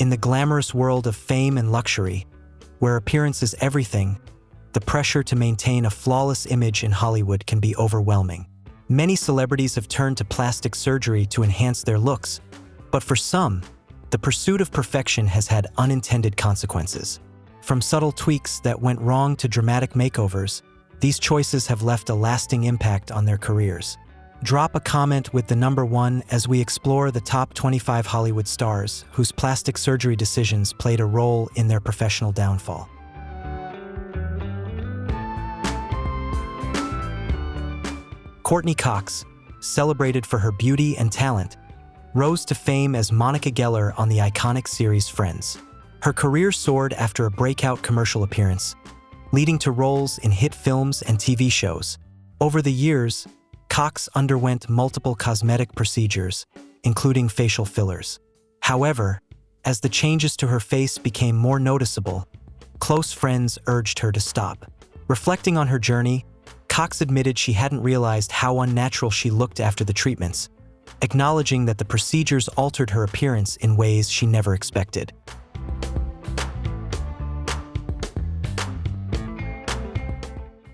In the glamorous world of fame and luxury, where appearance is everything, the pressure to maintain a flawless image in Hollywood can be overwhelming. Many celebrities have turned to plastic surgery to enhance their looks, but for some, the pursuit of perfection has had unintended consequences. From subtle tweaks that went wrong to dramatic makeovers, these choices have left a lasting impact on their careers. Drop a comment with the number 1 as we explore the top 25 Hollywood stars whose plastic surgery decisions played a role in their professional downfall. Courteney Cox, celebrated for her beauty and talent, rose to fame as Monica Geller on the iconic series Friends. Her career soared after a breakout commercial appearance, leading to roles in hit films and TV shows. Over the years, Cox underwent multiple cosmetic procedures, including facial fillers. However, as the changes to her face became more noticeable, close friends urged her to stop. Reflecting on her journey, Cox admitted she hadn't realized how unnatural she looked after the treatments, acknowledging that the procedures altered her appearance in ways she never expected.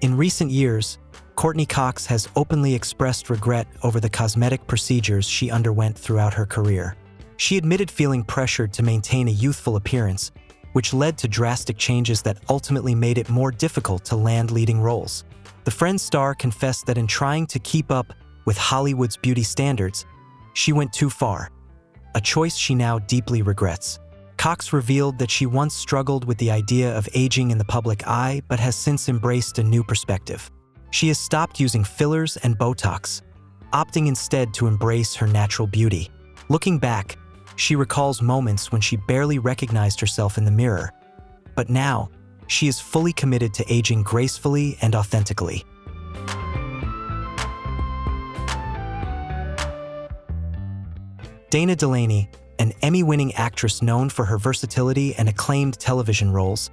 In recent years, Courteney Cox has openly expressed regret over the cosmetic procedures she underwent throughout her career. She admitted feeling pressured to maintain a youthful appearance, which led to drastic changes that ultimately made it more difficult to land leading roles. The Friends star confessed that in trying to keep up with Hollywood's beauty standards, she went too far, a choice she now deeply regrets. Cox revealed that she once struggled with the idea of aging in the public eye but has since embraced a new perspective. She has stopped using fillers and Botox, opting instead to embrace her natural beauty. Looking back, she recalls moments when she barely recognized herself in the mirror, but now, she is fully committed to aging gracefully and authentically. Dana Delaney, an Emmy-winning actress known for her versatility and acclaimed television roles,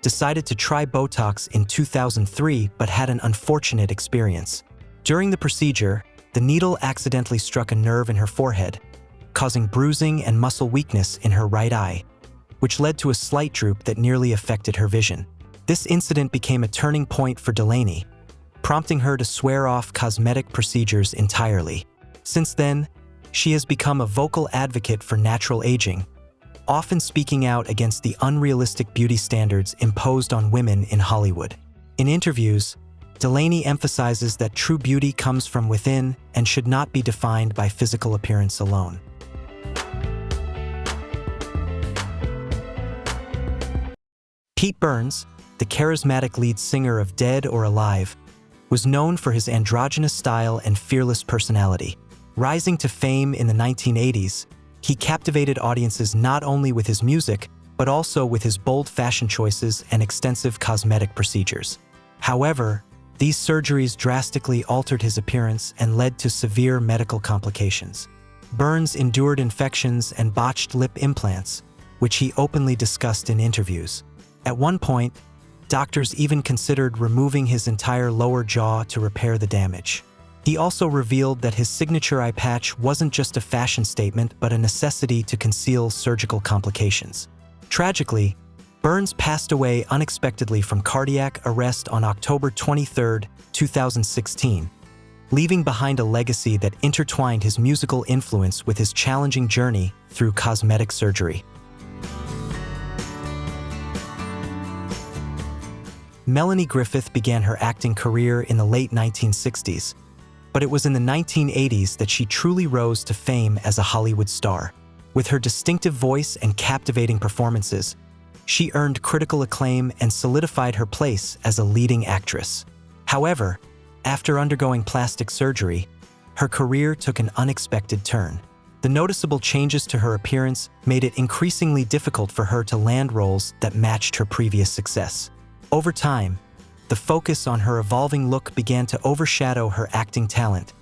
decided to try Botox in 2003 but had an unfortunate experience. During the procedure, the needle accidentally struck a nerve in her forehead, causing bruising and muscle weakness in her right eye, which led to a slight droop that nearly affected her vision. This incident became a turning point for Delaney, prompting her to swear off cosmetic procedures entirely. Since then, she has become a vocal advocate for natural aging, often speaking out against the unrealistic beauty standards imposed on women in Hollywood. In interviews, Delaney emphasizes that true beauty comes from within and should not be defined by physical appearance alone. Pete Burns, the charismatic lead singer of Dead or Alive, was known for his androgynous style and fearless personality. Rising to fame in the 1980s, he captivated audiences not only with his music, but also with his bold fashion choices and extensive cosmetic procedures. However, these surgeries drastically altered his appearance and led to severe medical complications. Burns endured infections and botched lip implants, which he openly discussed in interviews. At one point, doctors even considered removing his entire lower jaw to repair the damage. He also revealed that his signature eye patch wasn't just a fashion statement but a necessity to conceal surgical complications. Tragically, Burns passed away unexpectedly from cardiac arrest on October 23, 2016, leaving behind a legacy that intertwined his musical influence with his challenging journey through cosmetic surgery. Melanie Griffith began her acting career in the late 1960s, but it was in the 1980s that she truly rose to fame as a Hollywood star. With her distinctive voice and captivating performances, she earned critical acclaim and solidified her place as a leading actress. However, after undergoing plastic surgery, her career took an unexpected turn. The noticeable changes to her appearance made it increasingly difficult for her to land roles that matched her previous success. Over time, the focus on her evolving look began to overshadow her acting talent,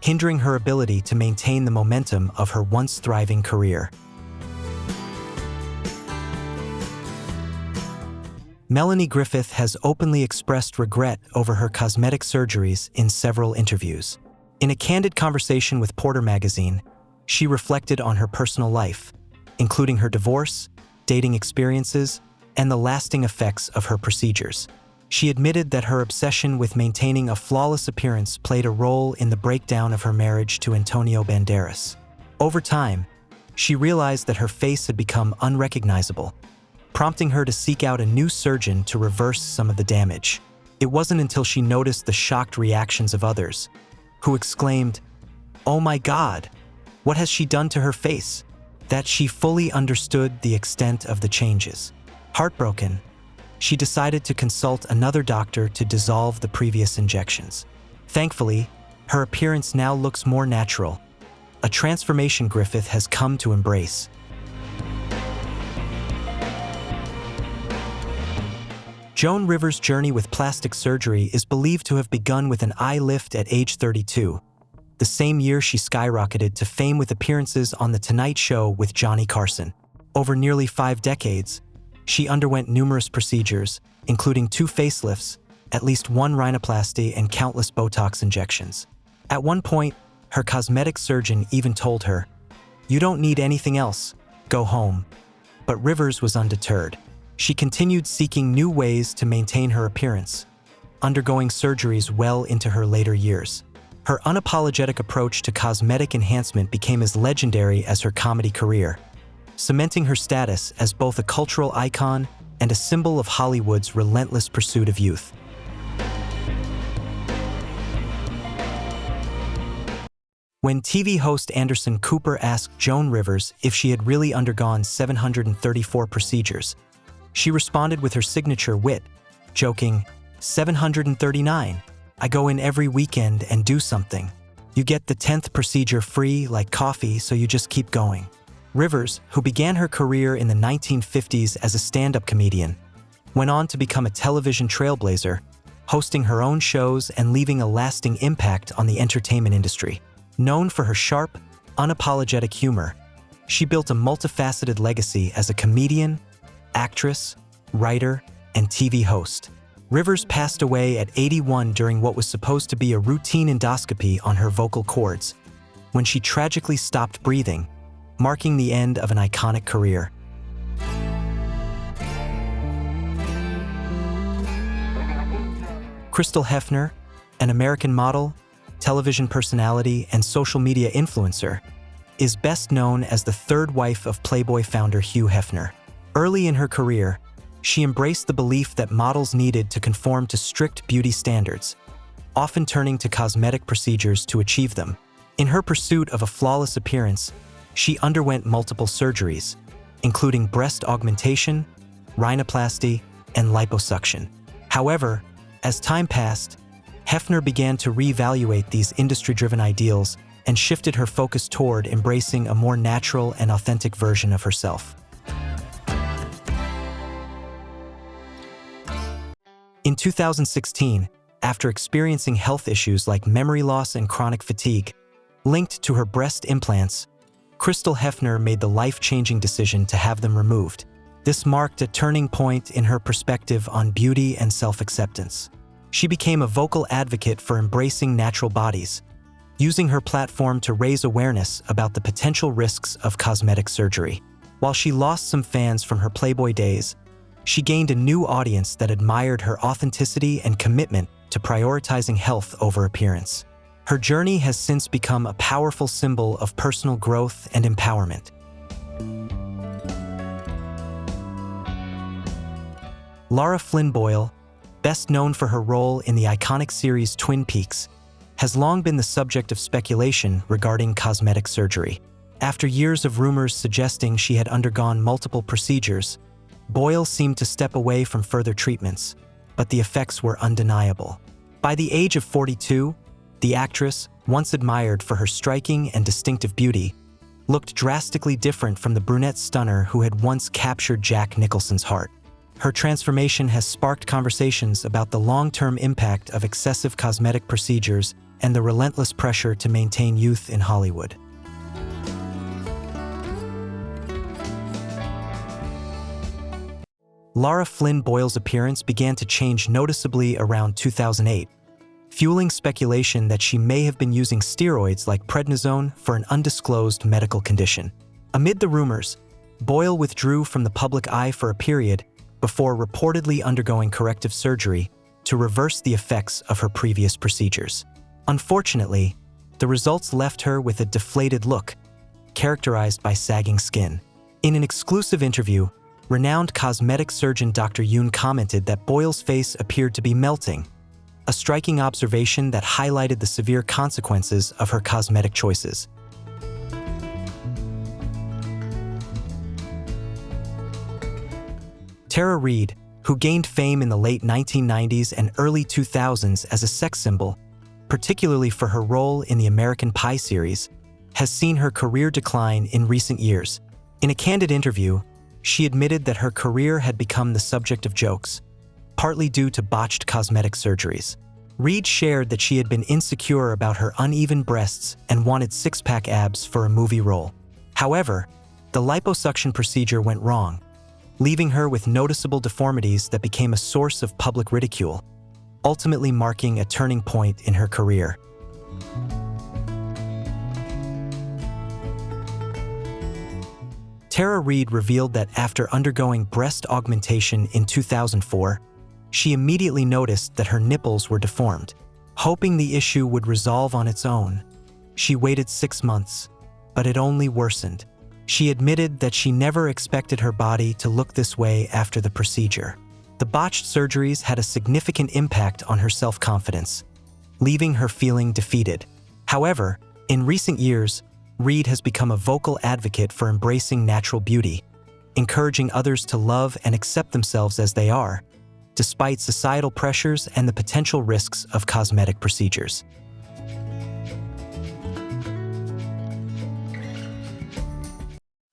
hindering her ability to maintain the momentum of her once thriving career. Melanie Griffith has openly expressed regret over her cosmetic surgeries in several interviews. In a candid conversation with Porter magazine, she reflected on her personal life, including her divorce dating experiences, and the lasting effects of her procedures. She admitted that her obsession with maintaining a flawless appearance played a role in the breakdown of her marriage to Antonio Banderas. Over time, she realized that her face had become unrecognizable, prompting her to seek out a new surgeon to reverse some of the damage. It wasn't until she noticed the shocked reactions of others, who exclaimed, "Oh my God, what has she done to her face?" that she fully understood the extent of the changes. Heartbroken, she decided to consult another doctor to dissolve the previous injections. Thankfully, her appearance now looks more natural, a transformation Griffith has come to embrace. Joan Rivers' journey with plastic surgery is believed to have begun with an eye lift at age 32, the same year she skyrocketed to fame with appearances on The Tonight Show with Johnny Carson. Over nearly 5 decades, she underwent numerous procedures, including 2 facelifts, at least 1 rhinoplasty, and countless Botox injections. At one point, her cosmetic surgeon even told her, "You don't need anything else, go home." But Rivers was undeterred. She continued seeking new ways to maintain her appearance, undergoing surgeries well into her later years. Her unapologetic approach to cosmetic enhancement became as legendary as her comedy career, cementing her status as both a cultural icon and a symbol of Hollywood's relentless pursuit of youth. When TV host Anderson Cooper asked Joan Rivers if she had really undergone 734 procedures, she responded with her signature wit, joking, "739. I go in every weekend and do something. You get the 10th procedure free like coffee, so you just keep going." Rivers, who began her career in the 1950s as a stand-up comedian, went on to become a television trailblazer, hosting her own shows and leaving a lasting impact on the entertainment industry. Known for her sharp, unapologetic humor, she built a multifaceted legacy as a comedian, actress, writer, and TV host. Rivers passed away at 81 during what was supposed to be a routine endoscopy on her vocal cords, when she tragically stopped breathing, marking the end of an iconic career. Crystal Hefner, an American model, television personality, and social media influencer, is best known as the 3rd wife of Playboy founder Hugh Hefner. Early in her career, she embraced the belief that models needed to conform to strict beauty standards, often turning to cosmetic procedures to achieve them. In her pursuit of a flawless appearance, she underwent multiple surgeries, including breast augmentation, rhinoplasty, and liposuction. However, as time passed, Hefner began to reevaluate these industry-driven ideals and shifted her focus toward embracing a more natural and authentic version of herself. In 2016, after experiencing health issues like memory loss and chronic fatigue linked to her breast implants, Crystal Hefner made the life-changing decision to have them removed. This marked a turning point in her perspective on beauty and self-acceptance. She became a vocal advocate for embracing natural bodies, using her platform to raise awareness about the potential risks of cosmetic surgery. While she lost some fans from her Playboy days, she gained a new audience that admired her authenticity and commitment to prioritizing health over appearance. Her journey has since become a powerful symbol of personal growth and empowerment. Lara Flynn Boyle, best known for her role in the iconic series Twin Peaks, has long been the subject of speculation regarding cosmetic surgery. After years of rumors suggesting she had undergone multiple procedures, Boyle seemed to step away from further treatments, but the effects were undeniable. By the age of 42, the actress, once admired for her striking and distinctive beauty, looked drastically different from the brunette stunner who had once captured Jack Nicholson's heart. Her transformation has sparked conversations about the long-term impact of excessive cosmetic procedures and the relentless pressure to maintain youth in Hollywood. Lara Flynn Boyle's appearance began to change noticeably around 2008, fueling speculation that she may have been using steroids like prednisone for an undisclosed medical condition. Amid the rumors, Boyle withdrew from the public eye for a period before reportedly undergoing corrective surgery to reverse the effects of her previous procedures. Unfortunately, the results left her with a deflated look, characterized by sagging skin. In an exclusive interview, renowned cosmetic surgeon Dr. Yoon commented that Boyle's face appeared to be melting, a striking observation that highlighted the severe consequences of her cosmetic choices. Tara Reid, who gained fame in the late 1990s and early 2000s as a sex symbol, particularly for her role in the American Pie series, has seen her career decline in recent years. In a candid interview, she admitted that her career had become the subject of jokes, partly due to botched cosmetic surgeries. Reid shared that she had been insecure about her uneven breasts and wanted six-pack abs for a movie role. However, the liposuction procedure went wrong, leaving her with noticeable deformities that became a source of public ridicule, ultimately marking a turning point in her career. Tara Reid revealed that after undergoing breast augmentation in 2004, she immediately noticed that her nipples were deformed. Hoping the issue would resolve on its own, she waited 6 months, but it only worsened. She admitted that she never expected her body to look this way after the procedure. The botched surgeries had a significant impact on her self-confidence, leaving her feeling defeated. However, in recent years, Reid has become a vocal advocate for embracing natural beauty, encouraging others to love and accept themselves as they are, despite societal pressures and the potential risks of cosmetic procedures.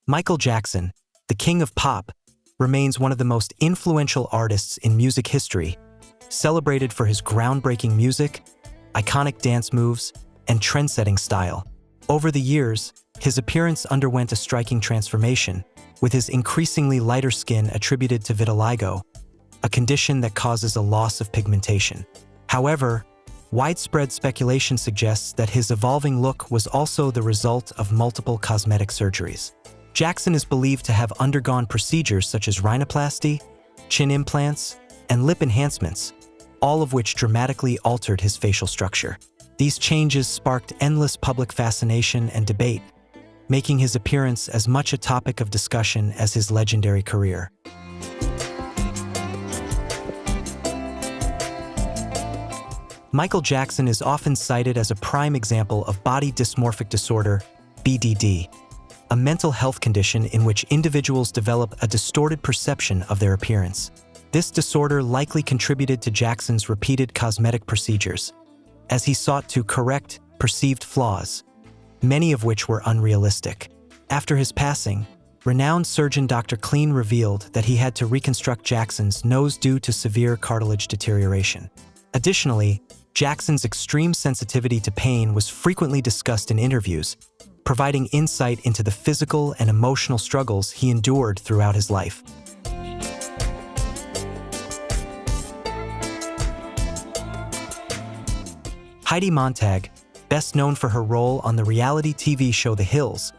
Michael Jackson, the king of pop, remains one of the most influential artists in music history, celebrated for his groundbreaking music, iconic dance moves, and trend-setting style. Over the years, his appearance underwent a striking transformation, with his increasingly lighter skin attributed to vitiligo, a condition that causes a loss of pigmentation. However, widespread speculation suggests that his evolving look was also the result of multiple cosmetic surgeries. Jackson is believed to have undergone procedures such as rhinoplasty, chin implants, and lip enhancements, all of which dramatically altered his facial structure. These changes sparked endless public fascination and debate, making his appearance as much a topic of discussion as his legendary career. Michael Jackson is often cited as a prime example of body dysmorphic disorder, BDD, a mental health condition in which individuals develop a distorted perception of their appearance. This disorder likely contributed to Jackson's repeated cosmetic procedures, as he sought to correct perceived flaws, many of which were unrealistic. After his passing, renowned surgeon Dr. Clean revealed that he had to reconstruct Jackson's nose due to severe cartilage deterioration. Additionally, Jackson's extreme sensitivity to pain was frequently discussed in interviews, providing insight into the physical and emotional struggles he endured throughout his life. Heidi Montag, best known for her role on the reality TV show The Hills,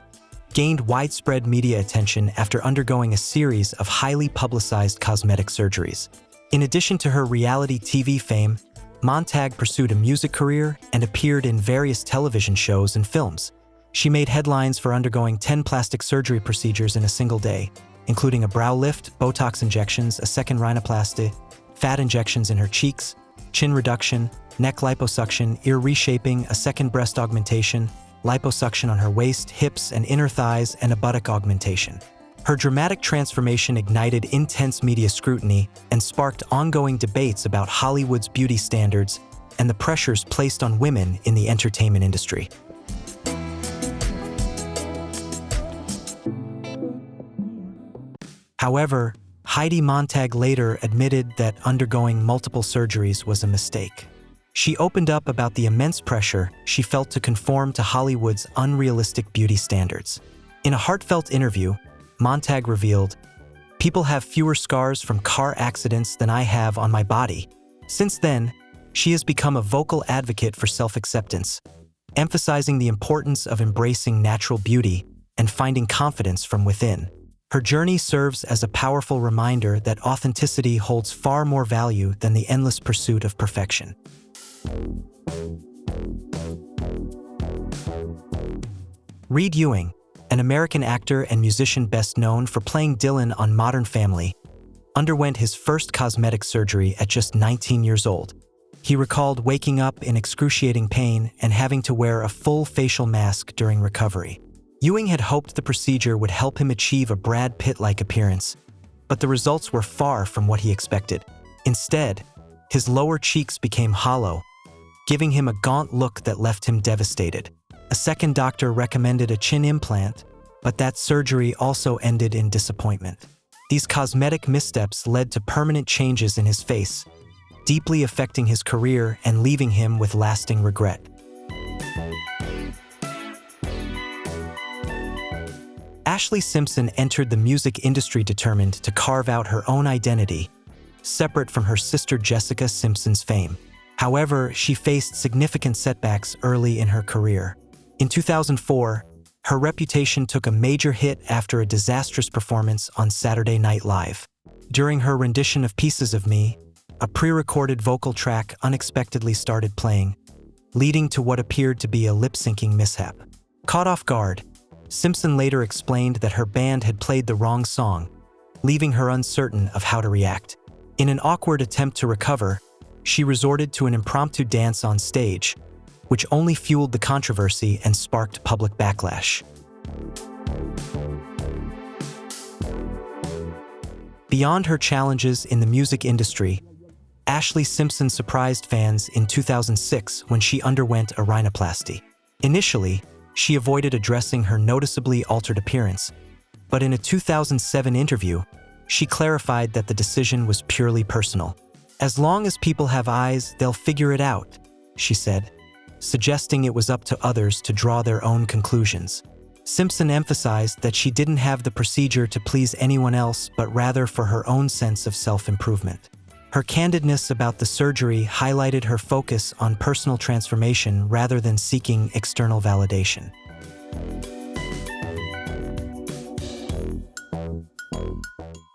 gained widespread media attention after undergoing a series of highly publicized cosmetic surgeries. In addition to her reality TV fame, Montag pursued a music career and appeared in various television shows and films. She made headlines for undergoing 10 plastic surgery procedures in a single day, including a brow lift, Botox injections, a second rhinoplasty, fat injections in her cheeks, chin reduction, neck liposuction, ear reshaping, a second breast augmentation, liposuction on her waist, hips, and inner thighs, and a buttock augmentation. Her dramatic transformation ignited intense media scrutiny and sparked ongoing debates about Hollywood's beauty standards and the pressures placed on women in the entertainment industry. However, Heidi Montag later admitted that undergoing multiple surgeries was a mistake. She opened up about the immense pressure she felt to conform to Hollywood's unrealistic beauty standards. In a heartfelt interview, Montag revealed, "People have fewer scars from car accidents than I have on my body." Since then, she has become a vocal advocate for self-acceptance, emphasizing the importance of embracing natural beauty and finding confidence from within. Her journey serves as a powerful reminder that authenticity holds far more value than the endless pursuit of perfection. Reed Ewing, an American actor and musician best known for playing Dylan on Modern Family, underwent his first cosmetic surgery at just 19 years old. He recalled waking up in excruciating pain and having to wear a full facial mask during recovery. Ewing had hoped the procedure would help him achieve a Brad Pitt-like appearance, but the results were far from what he expected. Instead, his lower cheeks became hollow, giving him a gaunt look that left him devastated. A second doctor recommended a chin implant, but that surgery also ended in disappointment. These cosmetic missteps led to permanent changes in his face, deeply affecting his career and leaving him with lasting regret. Ashlee Simpson entered the music industry determined to carve out her own identity, separate from her sister Jessica Simpson's fame. However, she faced significant setbacks early in her career. In 2004, her reputation took a major hit after a disastrous performance on Saturday Night Live. During her rendition of Pieces of Me, a pre-recorded vocal track unexpectedly started playing, leading to what appeared to be a lip-syncing mishap. Caught off guard, Simpson later explained that her band had played the wrong song, leaving her uncertain of how to react. In an awkward attempt to recover, she resorted to an impromptu dance on stage, which only fueled the controversy and sparked public backlash. Beyond her challenges in the music industry, Ashlee Simpson surprised fans in 2006 when she underwent a rhinoplasty. Initially, she avoided addressing her noticeably altered appearance, but in a 2007 interview, she clarified that the decision was purely personal. "As long as people have eyes, they'll figure it out," she said, suggesting it was up to others to draw their own conclusions. Simpson emphasized that she didn't have the procedure to please anyone else, but rather for her own sense of self-improvement. Her candidness about the surgery highlighted her focus on personal transformation rather than seeking external validation.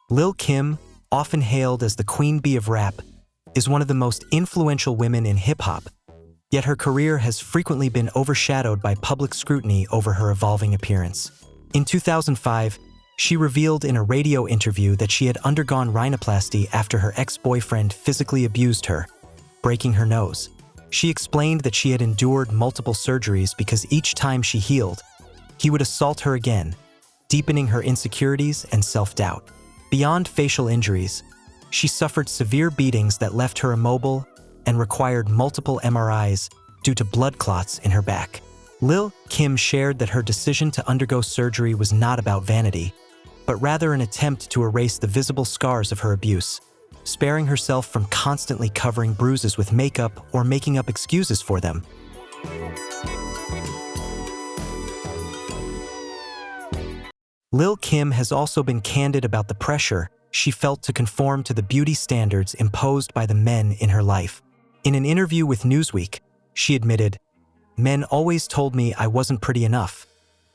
Lil' Kim, often hailed as the queen bee of rap, is one of the most influential women in hip-hop, yet her career has frequently been overshadowed by public scrutiny over her evolving appearance. In 2005, she revealed in a radio interview that she had undergone rhinoplasty after her ex-boyfriend physically abused her, breaking her nose. She explained that she had endured multiple surgeries because each time she healed, he would assault her again, deepening her insecurities and self-doubt. Beyond facial injuries, she suffered severe beatings that left her immobile and required multiple MRIs due to blood clots in her back. Lil' Kim shared that her decision to undergo surgery was not about vanity, but rather an attempt to erase the visible scars of her abuse, sparing herself from constantly covering bruises with makeup or making up excuses for them. Lil' Kim has also been candid about the pressure she felt to conform to the beauty standards imposed by the men in her life. In an interview with Newsweek, she admitted, "Men always told me I wasn't pretty enough,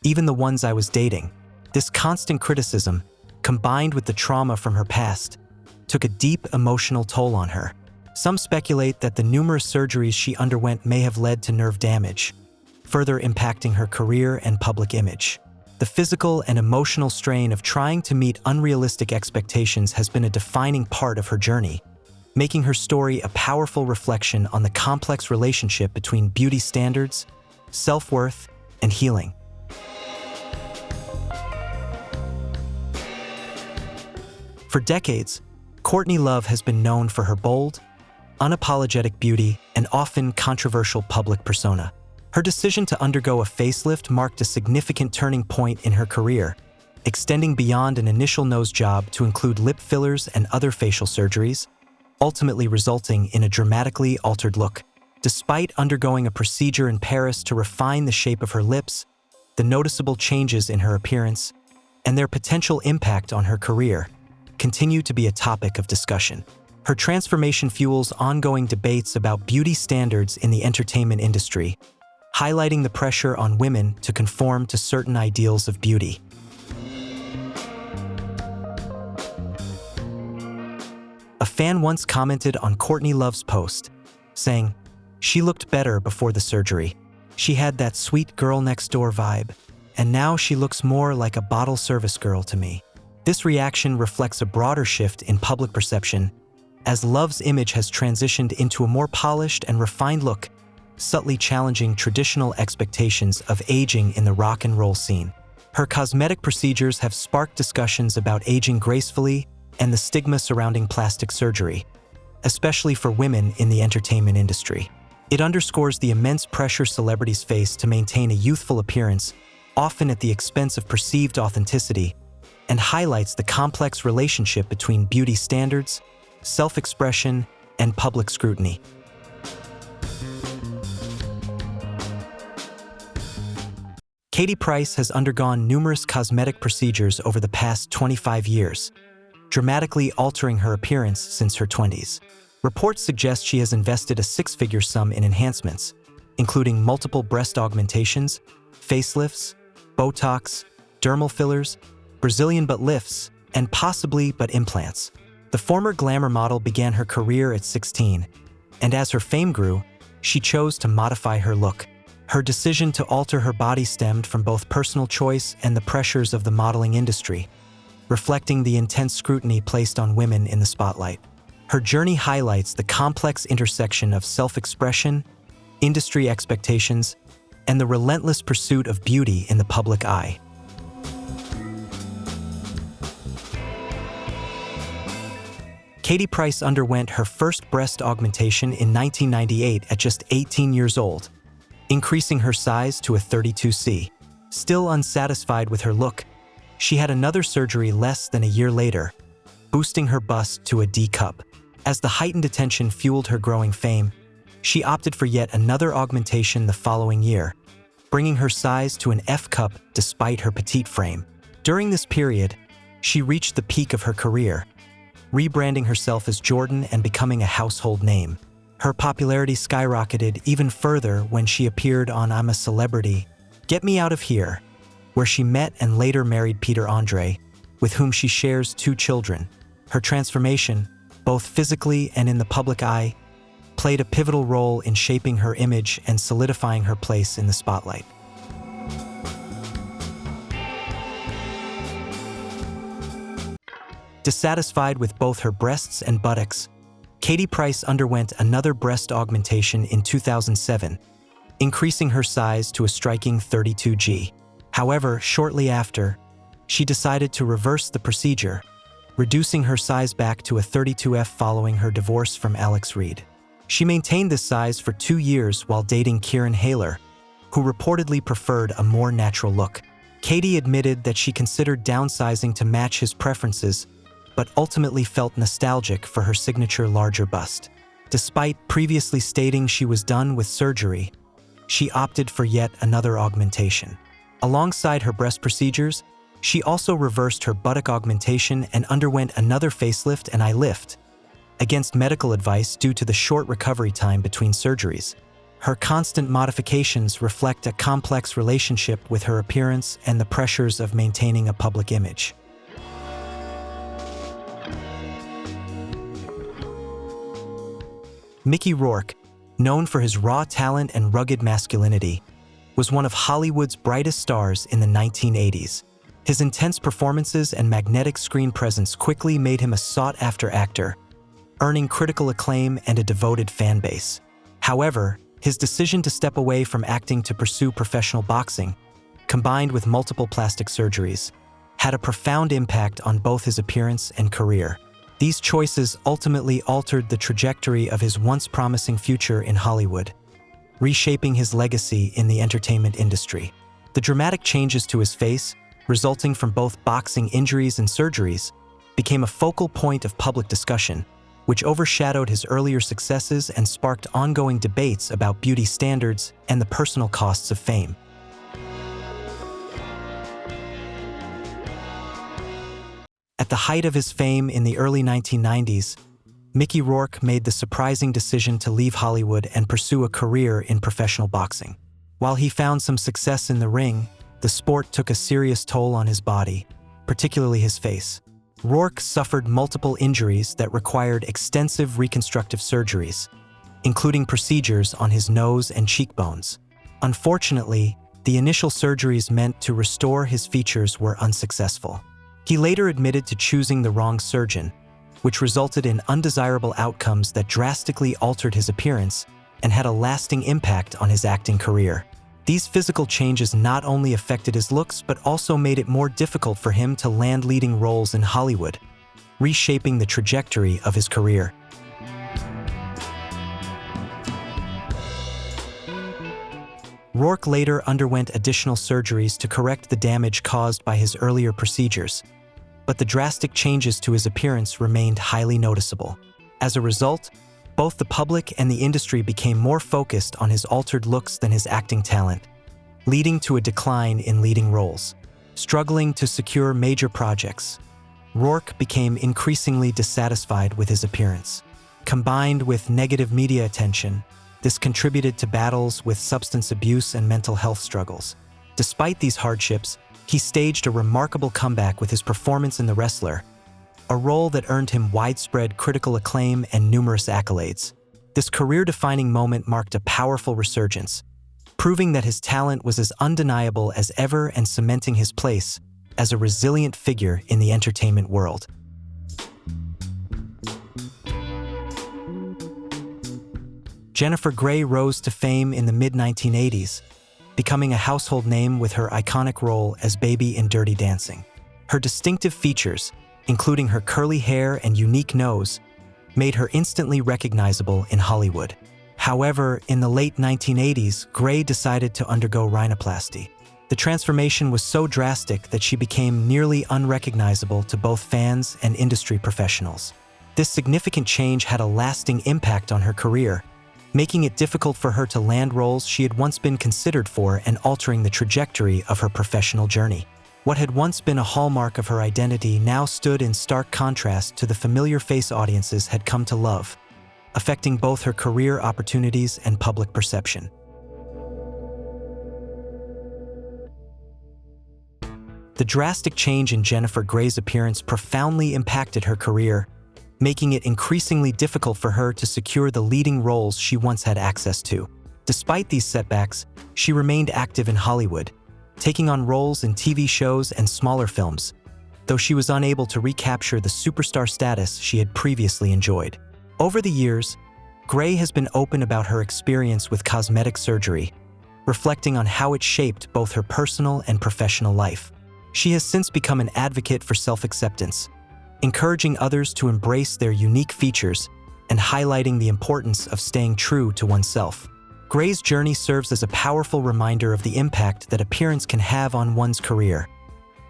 even the ones I was dating." This constant criticism, combined with the trauma from her past, took a deep emotional toll on her. Some speculate that the numerous surgeries she underwent may have led to nerve damage, further impacting her career and public image. The physical and emotional strain of trying to meet unrealistic expectations has been a defining part of her journey, making her story a powerful reflection on the complex relationship between beauty standards, self-worth, and healing. For decades, Courtney Love has been known for her bold, unapologetic beauty and often controversial public persona. Her decision to undergo a facelift marked a significant turning point in her career, extending beyond an initial nose job to include lip fillers and other facial surgeries, ultimately resulting in a dramatically altered look. Despite undergoing a procedure in Paris to refine the shape of her lips, the noticeable changes in her appearance, and their potential impact on her career continue to be a topic of discussion. Her transformation fuels ongoing debates about beauty standards in the entertainment industry, highlighting the pressure on women to conform to certain ideals of beauty. fan once commented on Courtney Love's post, saying, "She looked better before the surgery. She had that sweet girl next door vibe, and now she looks more like a bottle service girl to me." This reaction reflects a broader shift in public perception, as Love's image has transitioned into a more polished and refined look, subtly challenging traditional expectations of aging in the rock and roll scene. Her cosmetic procedures have sparked discussions about aging gracefully and the stigma surrounding plastic surgery, especially for women in the entertainment industry. It underscores the immense pressure celebrities face to maintain a youthful appearance, often at the expense of perceived authenticity, and highlights the complex relationship between beauty standards, self-expression, and public scrutiny. Katie Price has undergone numerous cosmetic procedures over the past 25 years, dramatically altering her appearance since her 20s. Reports suggest she has invested a six-figure sum in enhancements, including multiple breast augmentations, facelifts, Botox, dermal fillers, Brazilian butt lifts, and possibly butt implants. The former glamour model began her career at 16, and as her fame grew, she chose to modify her look. Her decision to alter her body stemmed from both personal choice and the pressures of the modeling industry, reflecting the intense scrutiny placed on women in the spotlight. Her journey highlights the complex intersection of self-expression, industry expectations, and the relentless pursuit of beauty in the public eye. Katie Price underwent her first breast augmentation in 1998 at just 18 years old, increasing her size to a 32C. Still unsatisfied with her look, she had another surgery less than a year later, boosting her bust to a D cup. As the heightened attention fueled her growing fame, she opted for yet another augmentation the following year, bringing her size to an F cup despite her petite frame. During this period, she reached the peak of her career, rebranding herself as Jordan and becoming a household name. Her popularity skyrocketed even further when she appeared on I'm a Celebrity, Get Me Out of Here, where she met and later married Peter Andre, with whom she shares 2 children. Her transformation, both physically and in the public eye, played a pivotal role in shaping her image and solidifying her place in the spotlight. Dissatisfied with both her breasts and buttocks, Katie Price underwent another breast augmentation in 2007, increasing her size to a striking 32G. However, shortly after, she decided to reverse the procedure, reducing her size back to a 32F following her divorce from Alex Reed. She maintained this size for 2 years while dating Kieran Hayler, who reportedly preferred a more natural look. Katie admitted that she considered downsizing to match his preferences, but ultimately felt nostalgic for her signature larger bust. Despite previously stating she was done with surgery, she opted for yet another augmentation. Alongside her breast procedures, she also reversed her buttock augmentation and underwent another facelift and eye lift, against medical advice due to the short recovery time between surgeries. Her constant modifications reflect a complex relationship with her appearance and the pressures of maintaining a public image. Mickey Rourke, known for his raw talent and rugged masculinity, was one of Hollywood's brightest stars in the 1980s. His intense performances and magnetic screen presence quickly made him a sought-after actor, earning critical acclaim and a devoted fan base. However, his decision to step away from acting to pursue professional boxing, combined with multiple plastic surgeries, had a profound impact on both his appearance and career. These choices ultimately altered the trajectory of his once promising future in Hollywood, reshaping his legacy in the entertainment industry. The dramatic changes to his face, resulting from both boxing injuries and surgeries, became a focal point of public discussion, which overshadowed his earlier successes and sparked ongoing debates about beauty standards and the personal costs of fame. At the height of his fame in the early 1990s, Mickey Rourke made the surprising decision to leave Hollywood and pursue a career in professional boxing. While he found some success in the ring, the sport took a serious toll on his body, particularly his face. Rourke suffered multiple injuries that required extensive reconstructive surgeries, including procedures on his nose and cheekbones. Unfortunately, the initial surgeries meant to restore his features were unsuccessful. He later admitted to choosing the wrong surgeon, which resulted in undesirable outcomes that drastically altered his appearance and had a lasting impact on his acting career. These physical changes not only affected his looks but also made it more difficult for him to land leading roles in Hollywood, reshaping the trajectory of his career. Rourke later underwent additional surgeries to correct the damage caused by his earlier procedures, but the drastic changes to his appearance remained highly noticeable. As a result, both the public and the industry became more focused on his altered looks than his acting talent, leading to a decline in leading roles. Struggling to secure major projects, Rourke became increasingly dissatisfied with his appearance. Combined with negative media attention, this contributed to battles with substance abuse and mental health struggles. Despite these hardships, he staged a remarkable comeback with his performance in The Wrestler, a role that earned him widespread critical acclaim and numerous accolades. This career-defining moment marked a powerful resurgence, proving that his talent was as undeniable as ever and cementing his place as a resilient figure in the entertainment world. Jennifer Grey rose to fame in the mid-1980s, becoming a household name with her iconic role as Baby in Dirty Dancing. Her distinctive features, including her curly hair and unique nose, made her instantly recognizable in Hollywood. However, in the late 1980s, Grey decided to undergo rhinoplasty. The transformation was so drastic that she became nearly unrecognizable to both fans and industry professionals. This significant change had a lasting impact on her career, making it difficult for her to land roles she had once been considered for and altering the trajectory of her professional journey. What had once been a hallmark of her identity now stood in stark contrast to the familiar face audiences had come to love, affecting both her career opportunities and public perception. The drastic change in Jennifer Grey's appearance profoundly impacted her career, making it increasingly difficult for her to secure the leading roles she once had access to. Despite these setbacks, she remained active in Hollywood, taking on roles in TV shows and smaller films, though she was unable to recapture the superstar status she had previously enjoyed. Over the years, Grey has been open about her experience with cosmetic surgery, reflecting on how it shaped both her personal and professional life. She has since become an advocate for self-acceptance, encouraging others to embrace their unique features and highlighting the importance of staying true to oneself. Grey's journey serves as a powerful reminder of the impact that appearance can have on one's career,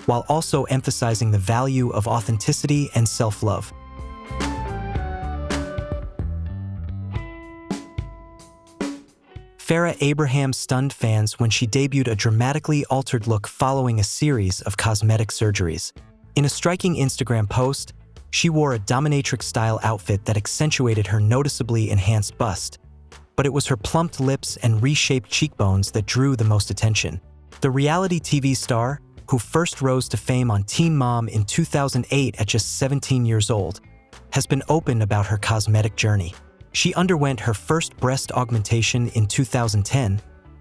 while also emphasizing the value of authenticity and self-love. Farrah Abraham stunned fans when she debuted a dramatically altered look following a series of cosmetic surgeries. In a striking Instagram post, she wore a dominatrix-style outfit that accentuated her noticeably enhanced bust, but it was her plumped lips and reshaped cheekbones that drew the most attention. The reality TV star, who first rose to fame on Teen Mom in 2008 at just 17 years old, has been open about her cosmetic journey. She underwent her first breast augmentation in 2010,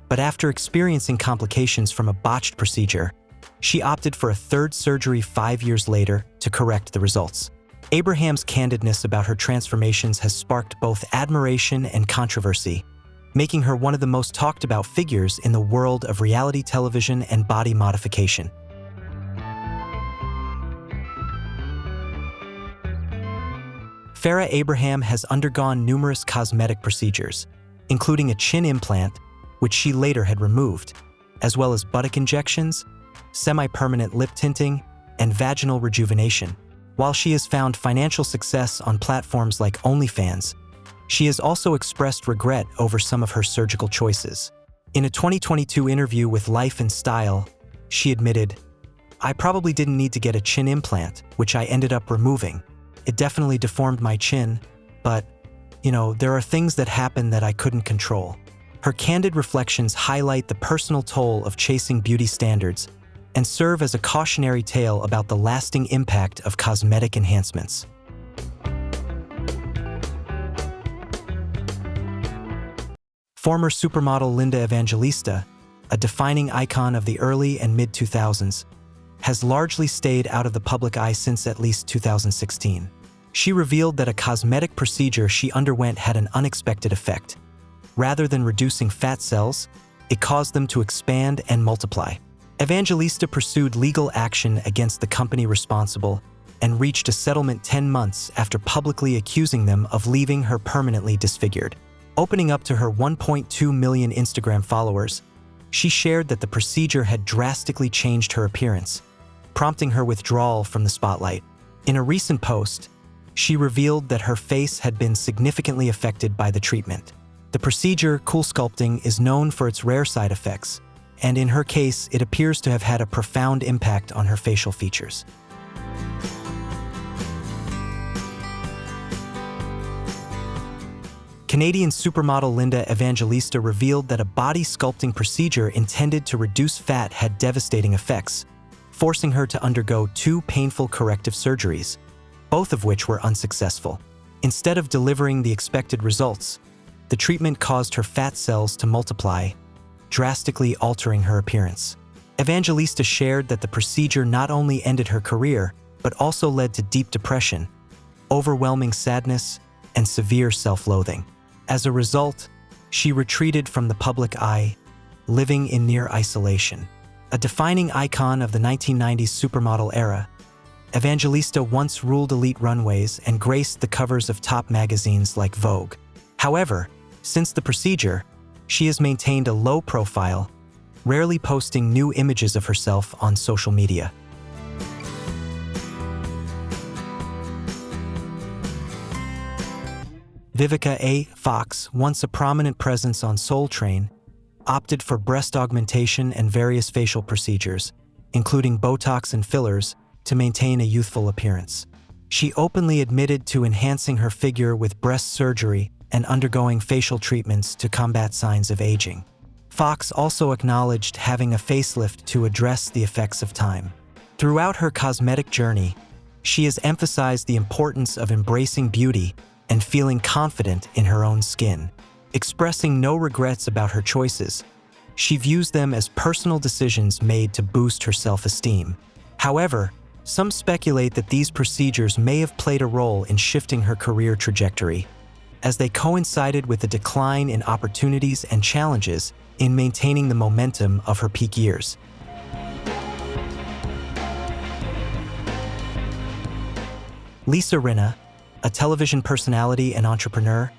but after experiencing complications from a botched procedure, she opted for a third surgery 5 years later to correct the results. Abraham's candidness about her transformations has sparked both admiration and controversy, making her one of the most talked about figures in the world of reality television and body modification. Farrah Abraham has undergone numerous cosmetic procedures, including a chin implant, which she later had removed, as well as buttock injections, semi-permanent lip tinting, and vaginal rejuvenation. While she has found financial success on platforms like OnlyFans, she has also expressed regret over some of her surgical choices. In a 2022 interview with Life and Style, she admitted, "I probably didn't need to get a chin implant, which I ended up removing. It definitely deformed my chin, but, there are things that happen that I couldn't control." Her candid reflections highlight the personal toll of chasing beauty standards and serve as a cautionary tale about the lasting impact of cosmetic enhancements. Former supermodel Linda Evangelista, a defining icon of the early and mid-2000s, has largely stayed out of the public eye since at least 2016. She revealed that a cosmetic procedure she underwent had an unexpected effect. Rather than reducing fat cells, it caused them to expand and multiply. Evangelista pursued legal action against the company responsible and reached a settlement 10 months after publicly accusing them of leaving her permanently disfigured. Opening up to her 1.2 million Instagram followers, she shared that the procedure had drastically changed her appearance, prompting her withdrawal from the spotlight. In a recent post, she revealed that her face had been significantly affected by the treatment. The procedure, cool sculpting, is known for its rare side effects, and in her case, it appears to have had a profound impact on her facial features. Canadian supermodel Linda Evangelista revealed that a body sculpting procedure intended to reduce fat had devastating effects, forcing her to undergo 2 painful corrective surgeries, both of which were unsuccessful. Instead of delivering the expected results, the treatment caused her fat cells to multiply, drastically altering her appearance. Evangelista shared that the procedure not only ended her career, but also led to deep depression, overwhelming sadness, and severe self-loathing. As a result, she retreated from the public eye, living in near isolation. A defining icon of the 1990s supermodel era, Evangelista once ruled elite runways and graced the covers of top magazines like Vogue. However, since the procedure, she has maintained a low profile, rarely posting new images of herself on social media. Vivica A. Fox, once a prominent presence on Soul Train, opted for breast augmentation and various facial procedures, including Botox and fillers, to maintain a youthful appearance. She openly admitted to enhancing her figure with breast surgery and undergoing facial treatments to combat signs of aging. Fox also acknowledged having a facelift to address the effects of time. Throughout her cosmetic journey, she has emphasized the importance of embracing beauty and feeling confident in her own skin. Expressing no regrets about her choices, she views them as personal decisions made to boost her self-esteem. However, some speculate that these procedures may have played a role in shifting her career trajectory, as they coincided with a decline in opportunities and challenges in maintaining the momentum of her peak years. Lisa Rinna, a television personality and entrepreneur,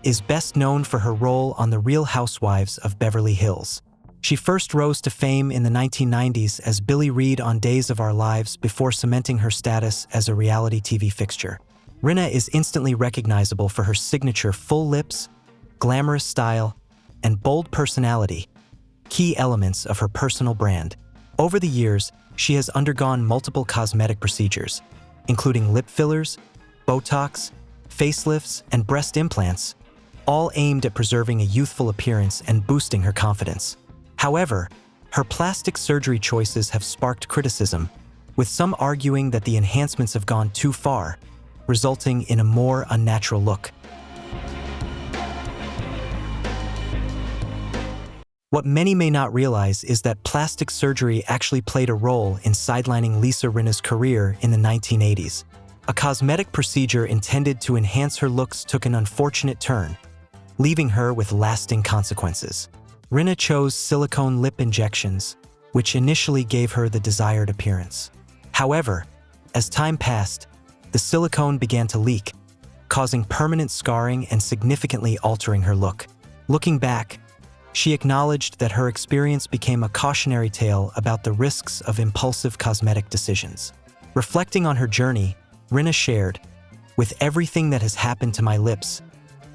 is best known for her role on The Real Housewives of Beverly Hills. She first rose to fame in the 1990s as Billie Reed on Days of Our Lives before cementing her status as a reality TV fixture. Rinna is instantly recognizable for her signature full lips, glamorous style, and bold personality, key elements of her personal brand. Over the years, she has undergone multiple cosmetic procedures, including lip fillers, Botox, facelifts, and breast implants, all aimed at preserving a youthful appearance and boosting her confidence. However, her plastic surgery choices have sparked criticism, with some arguing that the enhancements have gone too far, resulting in a more unnatural look. What many may not realize is that plastic surgery actually played a role in sidelining Lisa Rinna's career in the 1980s. A cosmetic procedure intended to enhance her looks took an unfortunate turn, leaving her with lasting consequences. Rinna chose silicone lip injections, which initially gave her the desired appearance. However, as time passed, the silicone began to leak, causing permanent scarring and significantly altering her look. Looking back, she acknowledged that her experience became a cautionary tale about the risks of impulsive cosmetic decisions. Reflecting on her journey, Rinna shared, "With everything that has happened to my lips,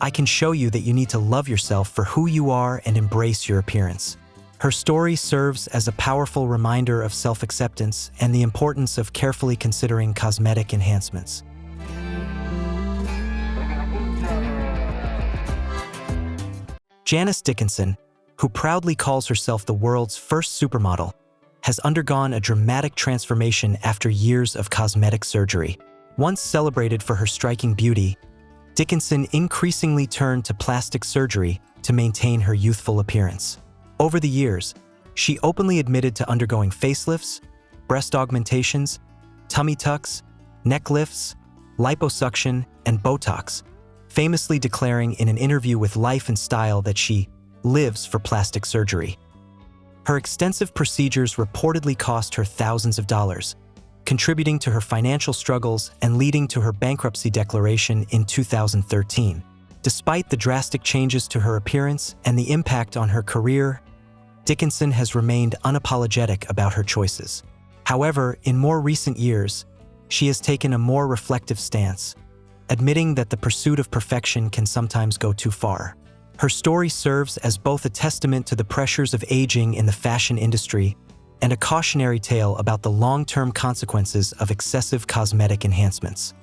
I can show you that you need to love yourself for who you are and embrace your appearance." Her story serves as a powerful reminder of self-acceptance and the importance of carefully considering cosmetic enhancements. Janice Dickinson, who proudly calls herself the world's first supermodel, has undergone a dramatic transformation after years of cosmetic surgery. Once celebrated for her striking beauty, Dickinson increasingly turned to plastic surgery to maintain her youthful appearance. Over the years, she openly admitted to undergoing facelifts, breast augmentations, tummy tucks, neck lifts, liposuction, and Botox, famously declaring in an interview with Life and Style that she lives for plastic surgery. Her extensive procedures reportedly cost her thousands of dollars, contributing to her financial struggles and leading to her bankruptcy declaration in 2013. Despite the drastic changes to her appearance and the impact on her career, Dickinson has remained unapologetic about her choices. However, in more recent years, she has taken a more reflective stance, admitting that the pursuit of perfection can sometimes go too far. Her story serves as both a testament to the pressures of aging in the fashion industry and a cautionary tale about the long-term consequences of excessive cosmetic enhancements.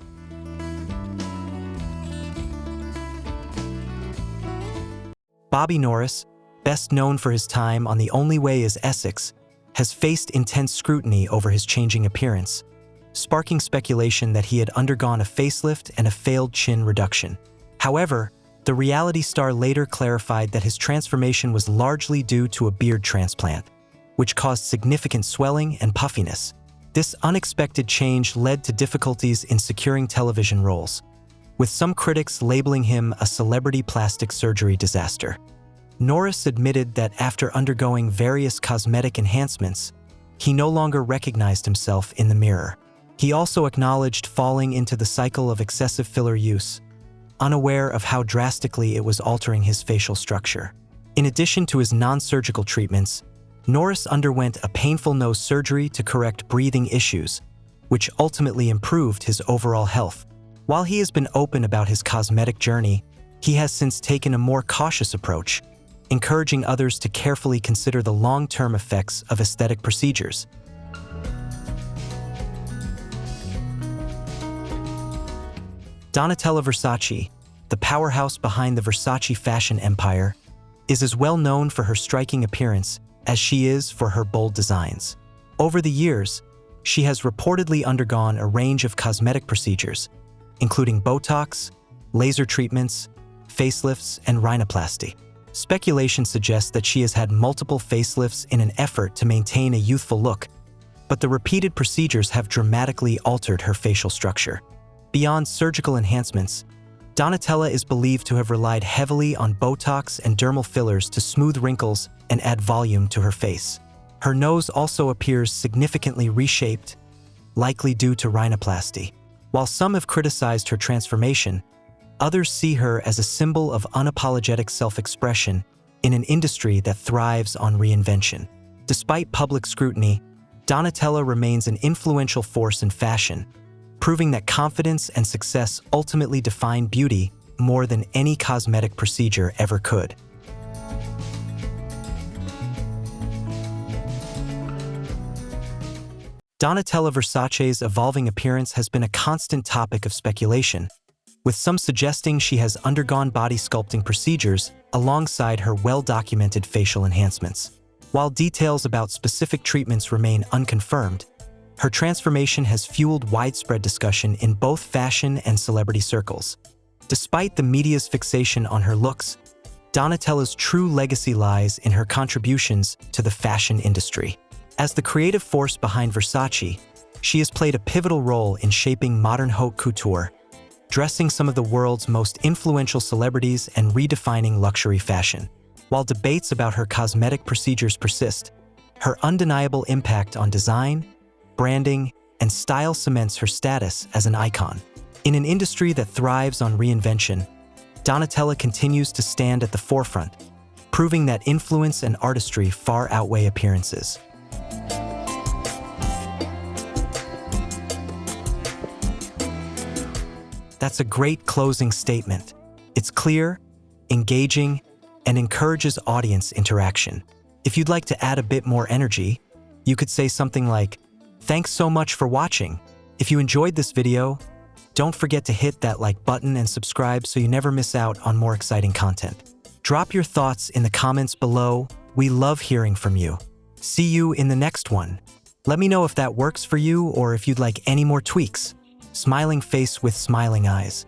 Bobby Norris, best known for his time on The Only Way is Essex, has faced intense scrutiny over his changing appearance, sparking speculation that he had undergone a facelift and a failed chin reduction. However, the reality star later clarified that his transformation was largely due to a beard transplant, which caused significant swelling and puffiness. This unexpected change led to difficulties in securing television roles, with some critics labeling him a celebrity plastic surgery disaster. Norris admitted that after undergoing various cosmetic enhancements, he no longer recognized himself in the mirror. He also acknowledged falling into the cycle of excessive filler use, unaware of how drastically it was altering his facial structure. In addition to his non-surgical treatments, Norris underwent a painful nose surgery to correct breathing issues, which ultimately improved his overall health. While he has been open about his cosmetic journey, he has since taken a more cautious approach, encouraging others to carefully consider the long-term effects of aesthetic procedures. Donatella Versace, the powerhouse behind the Versace fashion empire, is as well known for her striking appearance as she is for her bold designs. Over the years, she has reportedly undergone a range of cosmetic procedures, including Botox, laser treatments, facelifts, and rhinoplasty. Speculation suggests that she has had multiple facelifts in an effort to maintain a youthful look, but the repeated procedures have dramatically altered her facial structure. Beyond surgical enhancements, Donatella is believed to have relied heavily on Botox and dermal fillers to smooth wrinkles and add volume to her face. Her nose also appears significantly reshaped, likely due to rhinoplasty. While some have criticized her transformation, others see her as a symbol of unapologetic self-expression in an industry that thrives on reinvention. Despite public scrutiny, Donatella remains an influential force in fashion, proving that confidence and success ultimately define beauty more than any cosmetic procedure ever could. Donatella Versace's evolving appearance has been a constant topic of speculation, with some suggesting she has undergone body sculpting procedures alongside her well-documented facial enhancements. While details about specific treatments remain unconfirmed, her transformation has fueled widespread discussion in both fashion and celebrity circles. Despite the media's fixation on her looks, Donatella's true legacy lies in her contributions to the fashion industry. As the creative force behind Versace, she has played a pivotal role in shaping modern haute couture, dressing some of the world's most influential celebrities and redefining luxury fashion. While debates about her cosmetic procedures persist, her undeniable impact on design, branding, and style cements her status as an icon. In an industry that thrives on reinvention, Donatella continues to stand at the forefront, proving that influence and artistry far outweigh appearances. That's a great closing statement. It's clear, engaging, and encourages audience interaction. If you'd like to add a bit more energy, you could say something like, "Thanks so much for watching. If you enjoyed this video, don't forget to hit that like button and subscribe so you never miss out on more exciting content." Drop your thoughts in the comments below. We love hearing from you. See you in the next one. Let me know if that works for you or if you'd like any more tweaks. Smiling face with smiling eyes.